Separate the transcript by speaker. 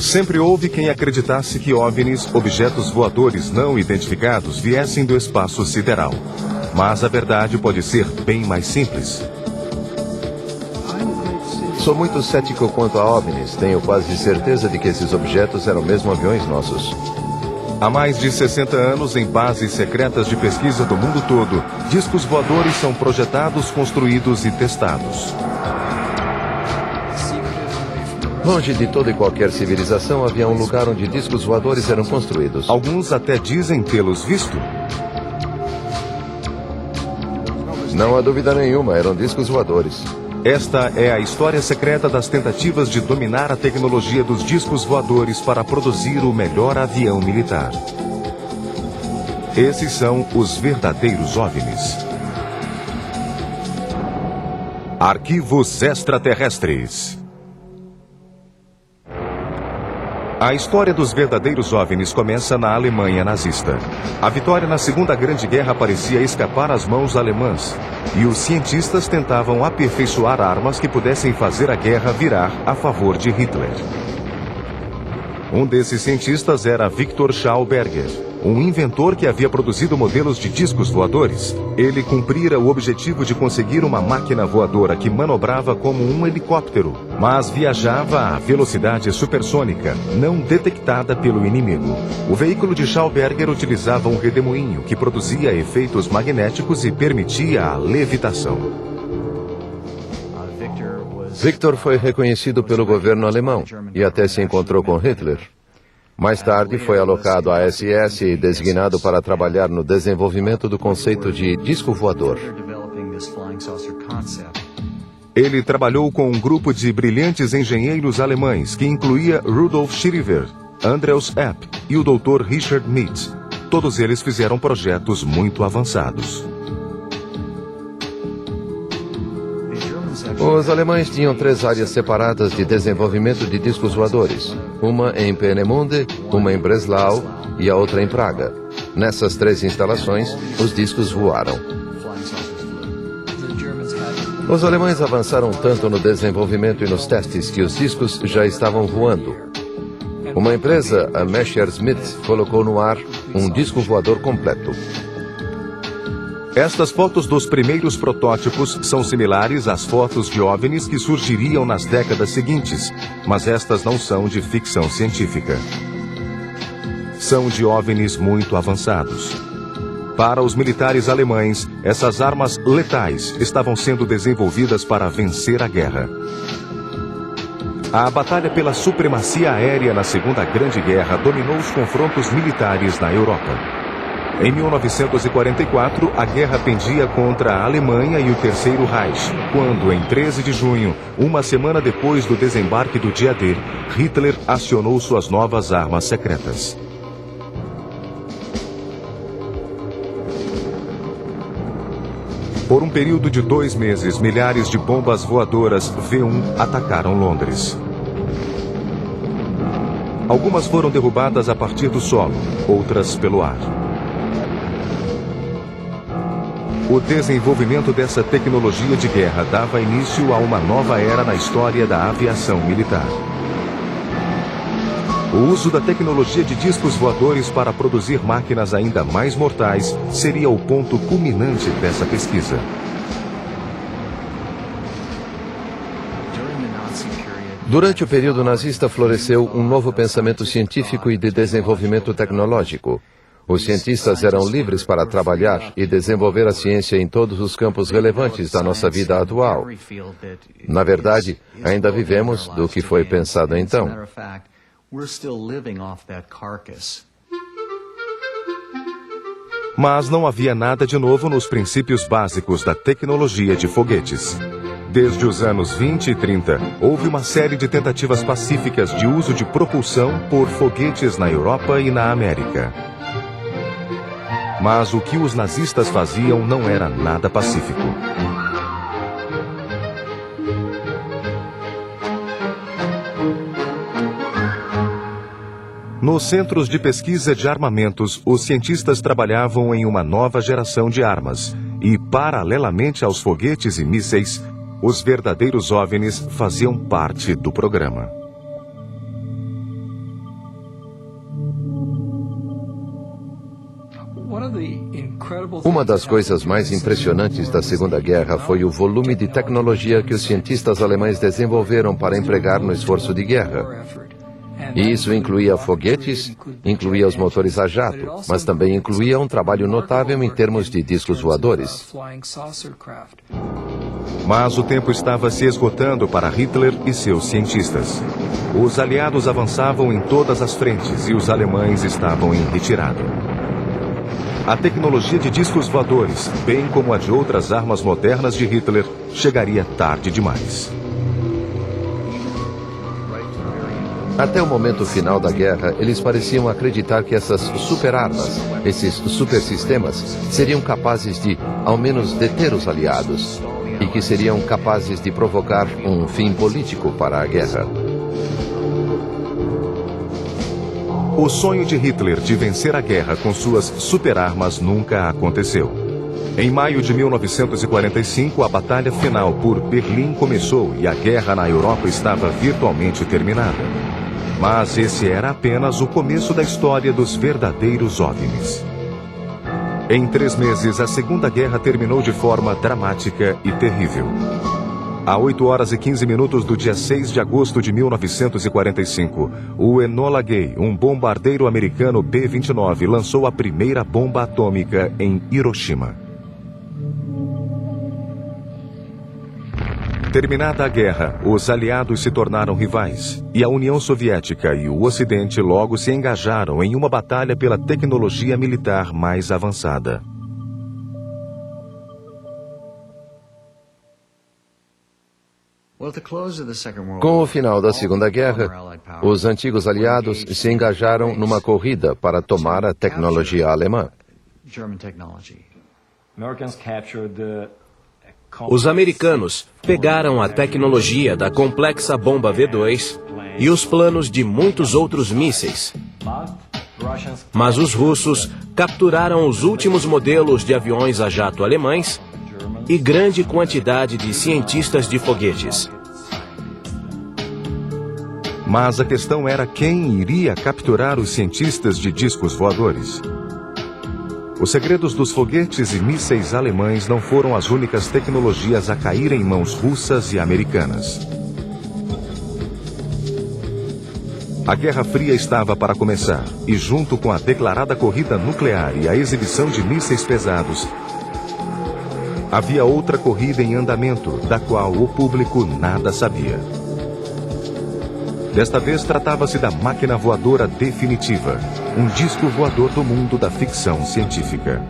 Speaker 1: Sempre houve quem acreditasse que OVNIs, objetos voadores não identificados, viessem do espaço sideral. Mas a verdade pode ser bem mais simples.
Speaker 2: Sou muito cético quanto a OVNIs. Tenho quase certeza de que esses objetos eram mesmo aviões nossos.
Speaker 1: Há mais de 60 anos, em bases secretas de pesquisa do mundo todo, discos voadores são projetados, construídos e testados.
Speaker 2: Longe de toda e qualquer civilização, havia um lugar onde discos voadores eram construídos.
Speaker 1: Alguns até dizem tê-los visto.
Speaker 2: Não há dúvida nenhuma, eram discos voadores.
Speaker 1: Esta é a história secreta das tentativas de dominar a tecnologia dos discos voadores para produzir o melhor avião militar. Esses são os verdadeiros OVNIs. Arquivos extraterrestres. A história dos verdadeiros OVNIs começa na Alemanha nazista. A vitória na Segunda Grande Guerra parecia escapar às mãos alemãs, e os cientistas tentavam aperfeiçoar armas que pudessem fazer a guerra virar a favor de Hitler. Um desses cientistas era Victor Schauberger, um inventor que havia produzido modelos de discos voadores. Ele cumprira o objetivo de conseguir uma máquina voadora que manobrava como um helicóptero, mas viajava a velocidade supersônica, não detectada pelo inimigo. O veículo de Schauberger utilizava um redemoinho que produzia efeitos magnéticos e permitia a levitação.
Speaker 2: Victor foi reconhecido pelo governo alemão e até se encontrou com Hitler. Mais tarde foi alocado à SS e designado para trabalhar no desenvolvimento do conceito de disco voador.
Speaker 1: Ele trabalhou com um grupo de brilhantes engenheiros alemães que incluía Rudolf Schriver, Andreas Epp e o Dr. Richard Mitz. Todos eles fizeram projetos muito avançados.
Speaker 2: Os alemães tinham 3 áreas separadas de desenvolvimento de discos voadores. Uma em Peenemünde, uma em Breslau e a outra em Praga. Nessas 3 instalações, os discos voaram. Os alemães avançaram tanto no desenvolvimento e nos testes que os discos já estavam voando. Uma empresa, a Messerschmitt, colocou no ar um disco voador completo.
Speaker 1: Estas fotos dos primeiros protótipos são similares às fotos de OVNIs que surgiriam nas décadas seguintes, mas estas não são de ficção científica. São de OVNIs muito avançados. Para os militares alemães, essas armas letais estavam sendo desenvolvidas para vencer a guerra. A batalha pela supremacia aérea na Segunda Grande Guerra dominou os confrontos militares na Europa. Em 1944, a guerra pendia contra a Alemanha e o Terceiro Reich, quando, em 13 de junho, uma semana depois do desembarque do dia D, Hitler acionou suas novas armas secretas. Por um período de 2 meses, milhares de bombas voadoras V-1 atacaram Londres. Algumas foram derrubadas a partir do solo, outras pelo ar. O desenvolvimento dessa tecnologia de guerra dava início a uma nova era na história da aviação militar. O uso da tecnologia de discos voadores para produzir máquinas ainda mais mortais seria o ponto culminante dessa pesquisa.
Speaker 2: Durante o período nazista floresceu um novo pensamento científico e de desenvolvimento tecnológico. Os cientistas eram livres para trabalhar e desenvolver a ciência em todos os campos relevantes da nossa vida atual. Na verdade, ainda vivemos do que foi pensado então.
Speaker 1: Mas não havia nada de novo nos princípios básicos da tecnologia de foguetes. Desde os anos 20 e 30, houve uma série de tentativas pacíficas de uso de propulsão por foguetes na Europa e na América. Mas o que os nazistas faziam não era nada pacífico. Nos centros de pesquisa de armamentos, os cientistas trabalhavam em uma nova geração de armas. E, paralelamente aos foguetes e mísseis, os verdadeiros OVNIs faziam parte do programa.
Speaker 2: Uma das coisas mais impressionantes da Segunda Guerra foi o volume de tecnologia que os cientistas alemães desenvolveram para empregar no esforço de guerra. E isso incluía foguetes, incluía os motores a jato, mas também incluía um trabalho notável em termos de discos voadores.
Speaker 1: Mas o tempo estava se esgotando para Hitler e seus cientistas. Os aliados avançavam em todas as frentes e os alemães estavam em retirada. A tecnologia de discos voadores, bem como a de outras armas modernas de Hitler, chegaria tarde demais.
Speaker 2: Até o momento final da guerra, eles pareciam acreditar que essas superarmas, esses supersistemas, seriam capazes de, ao menos, deter os aliados, e que seriam capazes de provocar um fim político para a guerra.
Speaker 1: O sonho de Hitler de vencer a guerra com suas superarmas nunca aconteceu. Em maio de 1945, a batalha final por Berlim começou e a guerra na Europa estava virtualmente terminada. Mas esse era apenas o começo da história dos verdadeiros OVNIs. Em 3 meses, a Segunda Guerra terminou de forma dramática e terrível. A 8h15 do dia 6 de agosto de 1945, o Enola Gay, um bombardeiro americano B-29, lançou a primeira bomba atômica em Hiroshima. Terminada a guerra, os aliados se tornaram rivais, e a União Soviética e o Ocidente logo se engajaram em uma batalha pela tecnologia militar mais avançada.
Speaker 2: Com o final da Segunda Guerra, os antigos aliados se engajaram numa corrida para tomar a tecnologia alemã.
Speaker 3: Os americanos pegaram a tecnologia da complexa bomba V2 e os planos de muitos outros mísseis. Mas os russos capturaram os últimos modelos de aviões a jato alemães e grande quantidade de cientistas de foguetes.
Speaker 1: Mas a questão era quem iria capturar os cientistas de discos voadores. Os segredos dos foguetes e mísseis alemães não foram as únicas tecnologias a cair em mãos russas e americanas. A Guerra Fria estava para começar, e junto com a declarada corrida nuclear e a exibição de mísseis pesados, havia outra corrida em andamento, da qual o público nada sabia. Desta vez tratava-se da máquina voadora definitiva, um disco voador do mundo da ficção científica.